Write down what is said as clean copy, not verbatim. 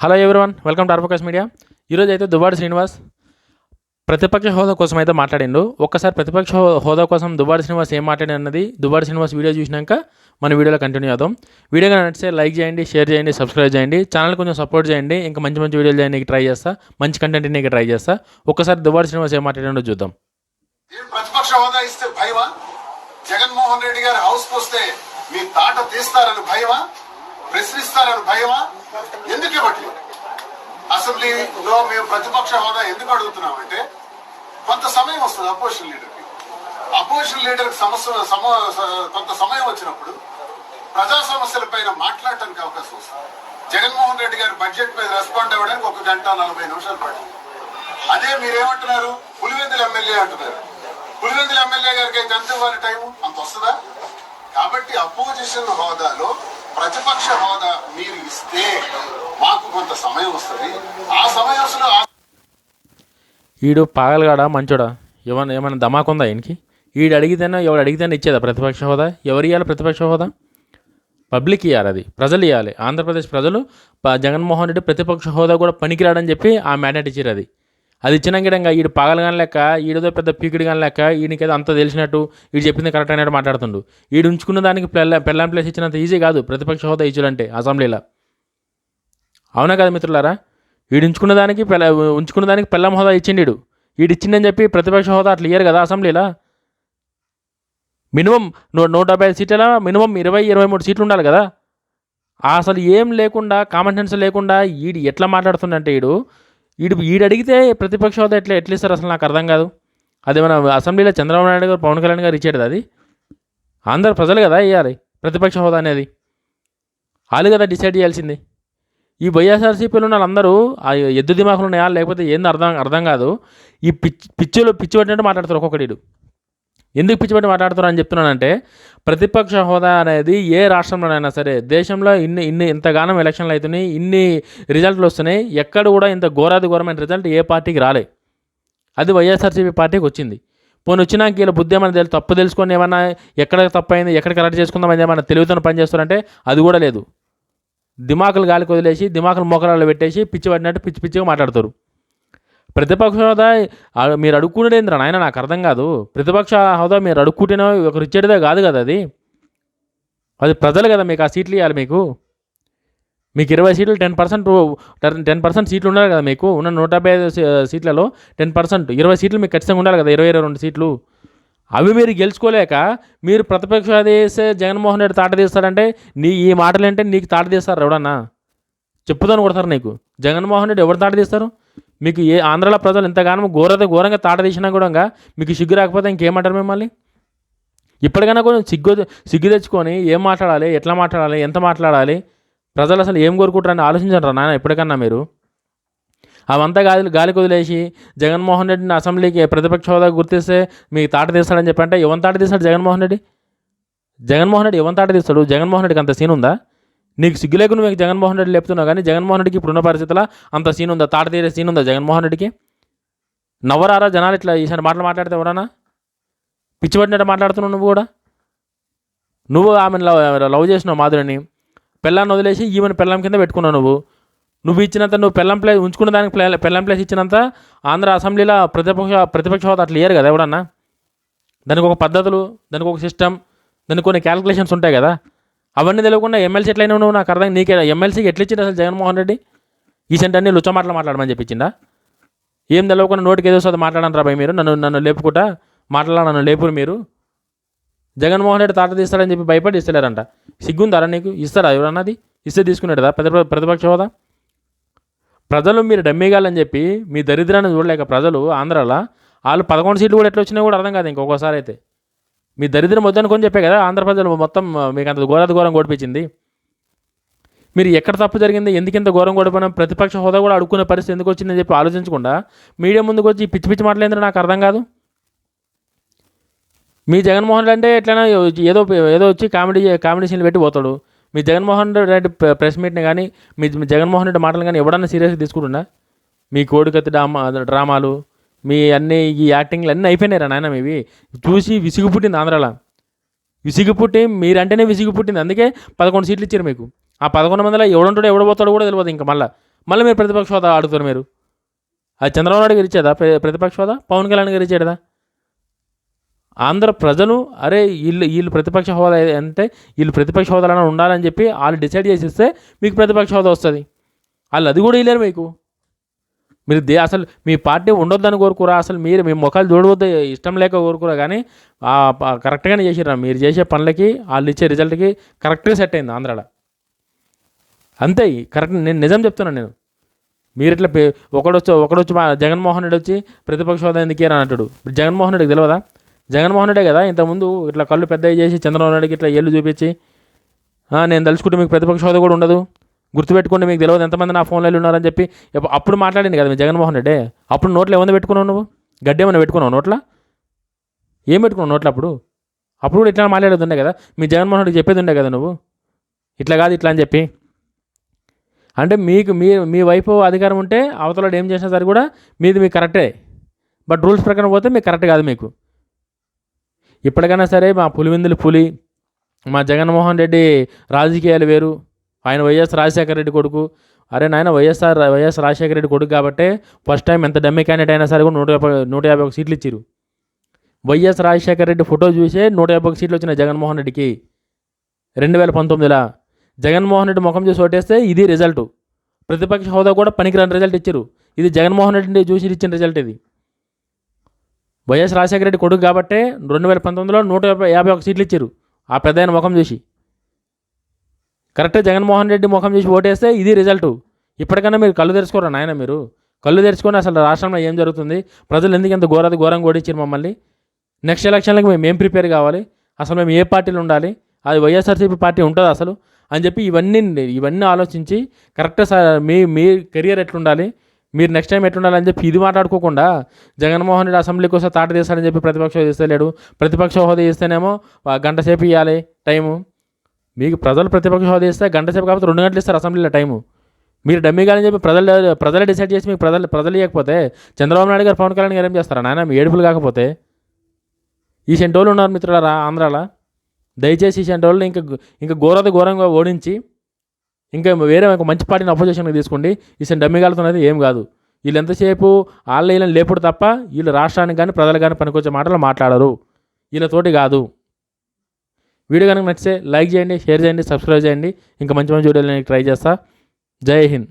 Hello everyone, welcome to RFocus media. ఈరోజు అయితే దువ్వాడ శ్రీనివాస్ ప్రతిపక్ష హోదా కోసం అయితే మాట్లాడిండు. ఒక్కసారి ప్రతిపక్ష హోదా కోసం దువ్వాడ శ్రీనివాస్ ఏం మాట్లాడి అన్నది దువ్వాడ శ్రీనివాస్ వీడియో చూసినాక మన వీడియోలో కంటిన్యూ అవుతాం. వీడియో కానీ నచ్చితే లైక్ చేయండి, షేర్ చేయండి, సబ్స్క్రైబ్ చేయండి, ఛానల్ కొంచెం సపోర్ట్ చేయండి. ఇంకా మంచి మంచి వీడియోలు చేయడానికి ట్రై చేస్తా, మంచి కంటెంట్ నీకు ట్రై చేస్తా. ఒక్కసారి దువ్వాడ శ్రీనివాస్ ఏం మాట్లాడిండో చూద్దాం. ప్రతిపక్ష హోదా ఇస్తే భయమా? జగన్మోహన్ రెడ్డి గారు హౌస్ వస్తే మీ తాట తీస్తారని భయమా? ప్రశ్నిస్తారని భయమా? ఎందుకు ఇవ్వట్లేదు? అసెంబ్లీలో మేము ప్రతిపక్ష హోదా ఎందుకు అడుగుతున్నామంటే కొంత సమయం వస్తుంది అపోజిషన్ లీడర్కి కొంత సమయం వచ్చినప్పుడు ప్రజా సమస్యల పైన మాట్లాడటానికి అవకాశం వస్తుంది. జగన్మోహన్ రెడ్డి గారి బడ్జెట్ మీద రెస్పాండ్ అవ్వడానికి 1 గంట 40 నిమిషాలు పడింది. అదే మీరేమంటున్నారు? పులివెందుల ఎమ్మెల్యే అంటున్నారు. పులివెందుల ఎమ్మెల్యే గారికి అయితే ఎంత ఇవ్వాలి టైం? అంత వస్తుందా? కాబట్టి అపోజిషన్ హోదాలో ప్రతిపక్ష హోదా మీరు ఇస్తే మాకు కొంత సమయం వస్తుంది. ఆ సమయంలో ఈడు పాగలగాడా మంచోడా? ఏమైనా ధమాకుందా ఈయనకి? ఈడు అడిగితేనే ఎవడు అడిగితేనే ఇచ్చేదా ప్రతిపక్ష హోదా? ఎవరు ఇవ్వాలి ప్రతిపక్ష హోదా? పబ్లిక్ ఇవ్వాలి, అది ప్రజలు ఇవ్వాలి. ఆంధ్రప్రదేశ్ ప్రజలు జగన్మోహన్ రెడ్డి ప్రతిపక్ష హోదా కూడా పనికిరాడని చెప్పి ఆ మ్యాండేట్ ఇచ్చారు. అది ఇచ్చినాక ఈడు పాగలగాని లెక్క, ఈడదో పెద్ద పీకిడి కానీ లెక్క, ఈయనకేదో అంత తెలిసినట్టు ఈడు చెప్పింది కరెక్ట్ అయినట్టు మాట్లాడుతుండు. ఈడు ఉంచుకున్న దానికి పెళ్ళాం ప్లేస్ ఇచ్చినంత ఈజీ కాదు ప్రతిపక్ష హోదా ఇచ్చాలంటే అసెంబ్లీలో. అవునా కదా మిత్రులారా? వీడు ఉంచుకున్న దానికి పెళ్ళాం హోదా ఇచ్చిండు. వీడు ఇచ్చిండని చెప్పి ప్రతిపక్ష హోదా అట్లా ఇయ్యరు కదా అసెంబ్లీలో. మినిమం 175 సీట్ల మినిమం 20-23 సీట్లు ఉండాలి కదా. అసలు ఏం లేకుండా, కామన్ సెన్స్ లేకుండా ఈడు ఎట్లా మాట్లాడుతుందంటే ఈడు అడిగితే ప్రతిపక్ష హోదా ఎట్లా ఇస్తారు అసలు నాకు అర్థం కాదు. అది మన అసెంబ్లీలో చంద్రబాబు నాయుడు గారు, పవన్ కళ్యాణ్ గారు ఇచ్చేది. అది ఆంధ్ర ప్రజలు కదా ఇవ్వాలి ప్రతిపక్ష హోదా అనేది. వాళ్ళు కదా డిసైడ్ చేయాల్సింది. ఈ వైఎస్ఆర్సీపీలో ఉన్న వాళ్ళందరూ ఆ ఎద్దు దిమాకులు ఉన్నాయా లేకపోతే ఏంది అర్థం కాదు. ఈ పిచ్చి పట్టినట్టు మాట్లాడతారు ఒక్కొక్కడు. ఎందుకు పిచ్చి పట్టి మాట్లాడుతారు అని చెప్తున్నానంటే, ప్రతిపక్ష హోదా అనేది ఏ రాష్ట్రంలోనైనా సరే, దేశంలో ఇంతగానం ఎలక్షన్లు అవుతున్నాయి, ఇన్ని రిజల్ట్లు వస్తున్నాయి, ఎక్కడ కూడా ఇంత ఘోరమైన రిజల్ట్ ఏ పార్టీకి రాలే. అది వైఎస్ఆర్సీపీ పార్టీకి వచ్చింది. పోనీ వచ్చినాక వీళ్ళ బుద్ధి ఏమైనా తప్పు తెలుసుకొని ఏమన్నా ఎక్కడ తప్పు అయింది, ఎక్కడ కరెక్ట్ చేసుకుందామని ఏమన్నా తెలివితో పని చేస్తారంటే అది కూడా లేదు. దిమాకులు గాలికి వదిలేసి, దిమాకులు మోకరాలు పెట్టేసి పిచ్చి పట్టినట్టు పిచ్చిగా మాట్లాడతారు. ప్రతిపక్ష హోదా మీరు అడుక్కునేదేంద్రా నాయన, నాకు అర్థం కాదు. ప్రతిపక్ష హోదా మీరు అడుక్కుంటేనే ఒకరు ఇచ్చేదే కాదు కదా. అది ప్రజలు కదా మీకు ఆ సీట్లు ఇవ్వాలి. మీకు 20 సీట్లు 10% సీట్లు ఉండాలి కదా. మీకు ఉన్న 155 సీట్లలో 10% 20 సీట్లు మీకు ఖచ్చితంగా ఉండాలి కదా. 22 సీట్లు అవి మీరు గెలుచుకోలేక మీరు ప్రతిపక్ష వేస్తే జగన్మోహన్ రెడ్డి తాట తీస్తాడంటే ఈ మాటలేంటే నీకు తాట తీస్తారు ఎవడన్నా? చెప్పుదని కొడతారు నీకు. జగన్మోహన్ రెడ్డి ఎవరు తాట తీస్తారు? మీకు ఆంధ్రాలో ప్రజలు ఎంతగానో ఘోరంగా తాట తీసినా కూడా మీకు సిగ్గు రాకపోతే ఇంకేమంటారు మిమ్మల్ని? ఇప్పటికైనా కొంచెం సిగ్గు తెచ్చుకొని ఏం మాట్లాడాలి, ఎట్లా మాట్లాడాలి, ఎంత మాట్లాడాలి, ప్రజలు అసలు ఏం కోరుకుంటారని ఆలోచించండి నాయన ఎప్పటికన్నా మీరు. అవంతా గాలికి వదిలేసి జగన్మోహన్ రెడ్డిని అసెంబ్లీకి ప్రతిపక్ష హోదా గుర్తిస్తే మీకు తాట తీస్తాడని చెప్పంటే ఎవరి తాట తీస్తాడు జగన్మోహన్ రెడ్డి? ఎవరి తాట తీస్తాడు? జగన్మోహన్ రెడ్డికి అంత సీన్ ఉందా? నీకు సిగ్గు లేకుండా మీకు జగన్మోహన్ రెడ్డి లేపుతున్నావు కానీ జగన్మోహన్ రెడ్డికి ఇప్పుడున్న పరిస్థితుల్లో అంత సీన్ ఉందా? తాట తీరే సీన్ ఉందా జగన్మోహన్ రెడ్డికి? నవ్వరారా జనాలు ఇట్లా ఈసారి మాటలు మాట్లాడితే ఎవరన్నా? పిచ్చి పట్టినట్టు మాట్లాడుతున్నావు నువ్వు కూడా. నువ్వు ఆమెను లవ్ చేసినావు మాధురిని, పెళ్ళాన్ని వదిలేసి ఈమెను పెళ్ళాం కింద పెట్టుకున్నావు. నువ్వు ఇచ్చినంత, నువ్వు పెళ్ళం ప్లేస్ ఉంచుకున్న దానికి పెళ్ళం ప్లేస్ ఇచ్చినంత ఆంధ్ర అసెంబ్లీలో ప్రతిపక్ష హోదా అట్లా ఇయ్యరు కదా ఎవడన్నా. దానికి ఒక పద్ధతులు, దానికి ఒక సిస్టమ్, దానికి కొన్ని క్యాలిక్యులేషన్స్ ఉంటాయి కదా. అవన్నీ తెలియకుండా ఎమ్మెల్సీ ఎట్లయినా నువ్వు నాకు అర్థం. నీకే ఎమ్మెల్సీకి ఎట్లా ఇచ్చింది అసలు జగన్మోహన్ రెడ్డి? ఈ సెంటర్ని లుచ్చ మాట్లాడమని చెప్పించిందా? ఏం తెలియకుండా నోటికి ఏదో వస్తుంది మాట్లాడండి రాబాయి మీరు. నన్ను లేపుకుంటా నన్ను లేపురు మీరు. జగన్మోహన్ రెడ్డి తాట తీస్తాడని చెప్పి భయపడి ఇస్తలేరంట. సిగ్గుందారా నీకు? ఇస్తారా ఎవరన్నది? ఇస్తే తీసుకునేదా ప్రతిపక్ష హోదా? ప్రజలు మీరు డమ్మీగాలని చెప్పి మీ దరిద్రాన్ని చూడలేక ప్రజలు ఆంధ్రాలో వాళ్ళు 11 సీట్లు కూడా ఎట్లా వచ్చినా కూడా అర్థం కాదు ఇంకొకసారి అయితే. మీ దరిద్రం వద్దనుకొని చెప్పే కదా ఆంధ్ర ప్రజలు మొత్తం మీకు అంత ఘోరం ఓడిపించింది. మీరు ఎక్కడ తప్పు జరిగింది, ఎందుకింత ఘోరం ఓడిపోయినా, ప్రతిపక్ష హోదా కూడా అడుక్కునే పరిస్థితి ఎందుకు వచ్చిందని చెప్పి ఆలోచించకుండా మీడియా ముందుకు వచ్చి పిచ్చి మాటలేంద్రో నాకు అర్థం కాదు. మీ జగన్మోహన్ రెడ్డి అంటే ఎట్లయినా ఏదో వచ్చి కామెడీ సీన్లు పెట్టి పోతాడు. మీ జగన్మోహన్ రెడ్డి ప్రెస్ మీట్ని కానీ మీ జగన్మోహన్ రెడ్డి మాటలు కానీ ఎవడన్నా సీరియస్గా తీసుకుంటున్నా? మీ కోడికత్తి డ్రామాలు, మీ ఈ యాక్టింగ్లు అన్నీ అయిపోయినాయి రా నాయన. మీవి చూసి విసిగు పుట్టింది ఆంధ్రాలో. మీరంటేనే విసిగు పుట్టింది. అందుకే 11 సీట్లు ఇచ్చారు మీకు. ఆ 11 మందిలో ఎవడుంటాడో ఎవడబోతాడో కూడా తెలియదు ఇంకా. మళ్ళీ మళ్ళీ మీరు ప్రతిపక్ష హోదా అడుగుతారు మీరు. అది చంద్రబాబు నాయుడు గారు ఇచ్చేదా ప్రతిపక్ష హోదా? పవన్ కళ్యాణ్ గారు ఇచ్చేదా? ఆంధ్ర ప్రజలు అరే వీళ్ళు ప్రతిపక్ష హోదా అంటే వీళ్ళు ప్రతిపక్ష హోదాలో ఉండాలని చెప్పి వాళ్ళు డిసైడ్ చేసి ఇస్తే మీకు ప్రతిపక్ష హోదా వస్తుంది. వాళ్ళు అది కూడా ఇవ్వలేరు మీకు. మీరు అసలు మీ పార్టీ ఉండొద్దని కోరుకురా? అసలు మీరు మీ ముఖాలు చూడవద్దు ఇష్టం లేక కోరుకురా? కానీ కరెక్ట్గానే చేసిరా. మీరు చేసే పనులకి వాళ్ళు ఇచ్చే రిజల్ట్కి కరెక్ట్గా సెట్ అయింది ఆంధ్రాలో. అంతే కరెక్ట్. నేను నిజం చెప్తున్నాను. నేను మీరు ఇట్లా ఒకడొచ్చి జగన్మోహన్ రెడ్డి వచ్చి ప్రతిపక్ష హోదా ఎందుకు అని అంటాడు. జగన్మోహన్ రెడ్డికి తెలియదా? జగన్మోహన్ రెడ్డే కదా ఇంతకుముందు ఇట్లా కళ్ళు పెద్దవి చేసి చంద్రబాబు నాయుడుకి ఇట్లా ఏళ్ళు చూపించి నేను తలుచుకుంటే మీకు ప్రతిపక్ష హోదా కూడా ఉండదు, గుర్తుపెట్టుకోండి, మీకు తెలియదు ఎంతమంది నా ఫోన్లో ఉన్నారని చెప్పి అప్పుడు మాట్లాడింది కదా మీ జగన్మోహన్ రెడ్డి. అప్పుడు నోట్లో ఏమైనా పెట్టుకున్నావు నువ్వు? గడ్డి ఏమైనా పెట్టుకున్నావు నోట్ల? ఏం పెట్టుకున్నావు నోట్లో? అప్పుడు కూడా ఇట్లా మాట్లాడేది ఉండే కదా. మీ జగన్మోహన్ రెడ్డికి చెప్పేది ఉండే కదా నువ్వు ఇట్లా కాదు ఇట్లా అని చెప్పి. అంటే మీ వైపు అధికారం ఉంటే అవతల ఏం చేసినా సరే కూడా మీకు కరెక్టే. బట్ రూల్స్ ప్రకారం పోతే మీకు కరెక్ట్ కాదు. మీకు ఇప్పటికైనా సరే మా పులివెందులు పులి, మా జగన్మోహన్ రెడ్డి రాజకీయాలు వేరు, ఆయన వైఎస్ రాజశేఖర రెడ్డి కొడుకు. అరే నాయన వైఎస్ రాజశేఖర రెడ్డి కొడుకు కాబట్టి ఫస్ట్ టైం ఎంత డమ్మీ క్యాండిడేట్ అయినా సరే కూడా 151 సీట్లు ఇచ్చారు. వైఎస్ రాజశేఖర రెడ్డి ఫోటో చూసే 151 సీట్లు వచ్చినాయి జగన్మోహన్ రెడ్డికి 2019లో. జగన్మోహన్ రెడ్డి ముఖం చూసి ఓటేస్తే ఇది రిజల్ట్. ప్రతిపక్ష హోదా కూడా పనికిరాని రిజల్ట్ ఇచ్చారు. ఇది జగన్మోహన్ రెడ్డిని చూసి ఇచ్చిన రిజల్ట్. ఇది వైఎస్ రాజశేఖర రెడ్డి కొడుకు కాబట్టి 2019లో 151 సీట్లు ఇచ్చారు ఆ పెద్ద ఆయన ముఖం చూసి. కరెక్ట్గా జగన్మోహన్ రెడ్డి ముఖం చూసి ఓటేస్తే ఇది రిజల్ట్. ఇప్పటికైనా మీరు కళ్ళు తెరుచుకోరా నాయన? మీరు కళ్ళు తెరుచుకొని అసలు రాష్ట్రంలో ఏం జరుగుతుంది, ప్రజలు ఎందుకు ఎంత ఘోరంగా ఓడించారు మమ్మల్ని, నెక్స్ట్ ఎలక్షన్లకు మేము ఏం ప్రిపేర్ కావాలి, అసలు మేము ఏ పార్టీలు ఉండాలి, అది వైఎస్ఆర్సీపీ పార్టీ ఉంటుందా అసలు అని చెప్పి ఇవన్నీ ఆలోచించి కరెక్ట్గా మీ కెరియర్ ఎట్లుండాలి, మీరు నెక్స్ట్ టైం ఎట్లుండాలని చెప్పి ఇది మాట్లాడుకోకుండా జగన్మోహన్ రెడ్డి అసెంబ్లీకి వస్తే తాట తీస్తాడని చెప్పి ప్రతిపక్ష హోదా ఇస్తలేడు. ప్రతిపక్ష హోదా ఇస్తేనేమో గంట సేపు ఇవ్వాలి టైము. మీకు ప్రజలు ప్రతిపక్ష హోదా ఇస్తే గంట సేపు కాబట్టి 2 గంటలు ఇస్తారు అసెంబ్లీలో టైము. మీరు డమ్మీ కాదని చెప్పి ప్రజలే డిసైడ్ చేసి మీకు ప్రజలు ఇవ్వకపోతే చంద్రబాబు నాయుడు గారు పవన్ కళ్యాణ్ గారు ఏం చేస్తారా నాయన? మీ ఏడుపులు కాకపోతే. ఈ సెంటోళ్ళు ఉన్నారు మిత్రులారా ఆంధ్రాలో. దయచేసి ఈ సెంటోళ్ళు ఇంకా ఘోరంగా ఓడించి ఇంకా వేరే ఒక మంచి పార్టీని అపోజిషన్కి తీసుకోండి. ఈ డమ్మిగాలతో అయితే ఏం కాదు. వీళ్ళు ఎంతసేపు వీళ్ళని లేపుడు తప్ప వీళ్ళు రాష్ట్రానికి కానీ ప్రజలు కానీ పనికొచ్చే మాటలు మాట్లాడరు. వీళ్ళతోటి కాదు. వీడియో కనుక నచ్చితే లైక్ చేయండి, షేర్ చేయండి, సబ్స్క్రైబ్ చేయండి. ఇంకా మంచి వీడియోలు ట్రై చేస్తా. జై హింద్.